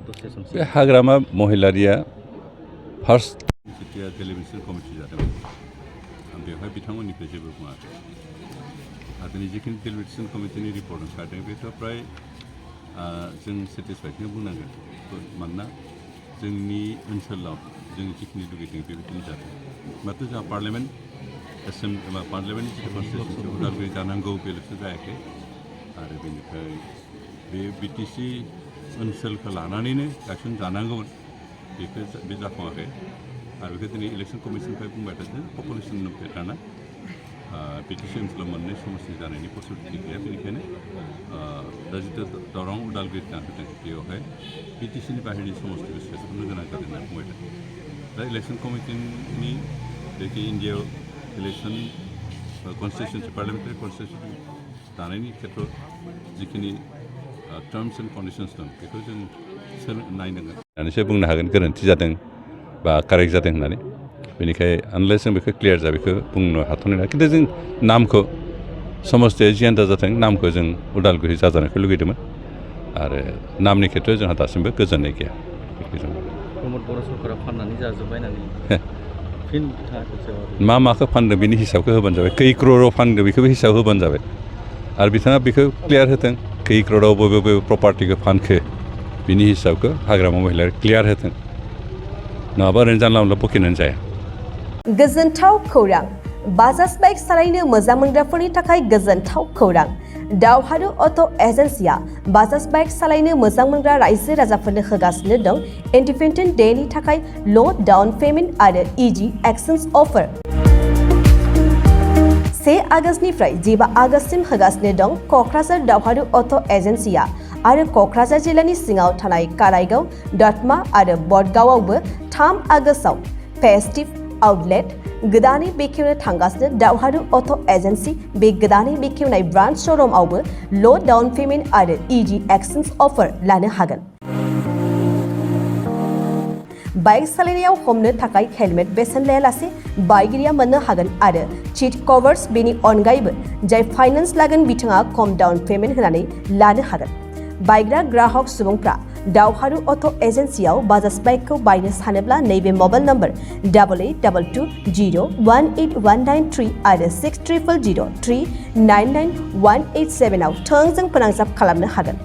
बे हाग्रामा महिलारिया फार्स्ट जेथिया television committee जादोंमोन बेवहाय बिथांमोननिफ्राय जेबो बुङाखै आरो दिनै जिखिनि टेलिभिजन कमिटिनि रिपर्ट ओंखारदों बेथ' फ्राय जों सेटिसफाइडखौनो बुंनांगोन मानोना जोंनि ओनसोलाव जों जिखिनि लुगैदों बेबायदिनो जादों माथो जोंहा पार्लियामेन्टनि जिथु कनस्टिटिउन्सि उदालगुरि जानांगौ बेल'सो जायाखै आरो बेनिफ्राय बे बिटिसि ओनसोलखौ लानानैनो गायसनजानांगौमोन बे जाफुङाखै आरो बेखौ दिनै इलेक्सन कमिसननिफ्राय बुंबाय थादों पपुलेसन पेटार्ना बिटिसि ओनसोलाव मोननै समस्ति जानायनि पसिबिलिटि गैया बेनिखायनो दा जिथु दरं उदालगुरि होदों बेवहाय बिटिसिनि बाहेरनि समस्तिखौ सोसननो गोनां जादों होनना बुंबाय थादों दा इलेक्सन कमिटिनि जायखि इन्डियायाव इलेक्सन कनस्टिटिउन्सि पार्लियामेन्टारि कनस्टिटिउन्सि दानायनि खेथ्रआव जिखिनि टार्म्स एन्ड कन्डिसन्स दं बेखौ जों नायनांगोन होननानैसो बुंनो हागोन गोरोन्थि जादों बा कारेक्ट जादों होननानै बेनिखाय आनलेस जों बेखौ क्लियार जा बेखौ बुंनो हाथ'नाय नङा खिन्थु जों नामखौ समस्तिया जियानो जाथों नामखौ जों उदालगुरि जाजानायखौ लुगैदोंमोन आरो नामनि खेथ्रआव जोंहा दासिमबो गोजोननाय गैया प्रमद बर' सरकारा फाननानै जाजोब्बाय होननानै फिन मा माखौ फानदों बिनि हिसाबखौ होबानो जाबाय खै क्र'राव फानदों बेखौबो हिसाब होबानो जाबाय आरो बिथाङा बेखौ क्लियार होथों खै क्र'राव बबे प्रपार्टिखौ फानखो बिनि हिसाबखौ हाग्रामा महिलाया क्लियार होथों नङाबा ओरैनो जानला मोनला बखिनानै जाया गोजोनथाव खौरां बाजाज बाइक सालायनो मोजां मोनग्राफोरनि थाखाय गोजोनथाव खौरां दावहारु अट' एजेन्सिया बाजाज बाइक सालायनो मोजां मोनग्रा रायजो राजाफोरनो होगासिनो दं इन्डिपेन्डेन्ट डेनि थाखाय ल' डाउन पेमेन्ट आरो इजि एक्सचेन्ज अफार 1 आगस्तनिफ्राय 15 आगस्तसिम होगासिनो दं क'क्राझार दावहारु अट' एजेन्सिया आरो क'क्राझार जिल्लानि सिङाव थानाय काराइगाव दतमा आरो बडगावआवबो 3 आगस्टआव फेस्टिभ आउटलेट गोदानै बेखेवनो थांगासिनो दावहारु अट' एजेन्सि बे गोदानै बेखेवनाय ब्रान्च श'रुमआवबो ल' डाउन पेमेन्ट आरो इजि एक्सचेन्ज अफार लानो हागोन बाइक सालायनायाव हमनो थाखाय हेलमेट बेसेन लायालासे बाइगिरिया मोननो हागोन आरो सीट कभार्स बेनि अनगायैबो जाय फाइनान्स लागोन बिथाङा खम डाउन पेमेन्ट होनानै लानो हागोन बायग्रा ग्राहक सुबुंफ्रा दावहारु अट' एजेन्सियाव बाजाज बाइकखौ बायनो सानोब्ला नैबे मबाइल नम्बर 8822018193 आरो 600003999187 आव थोंजों फोनांजाब खालामनो हागोन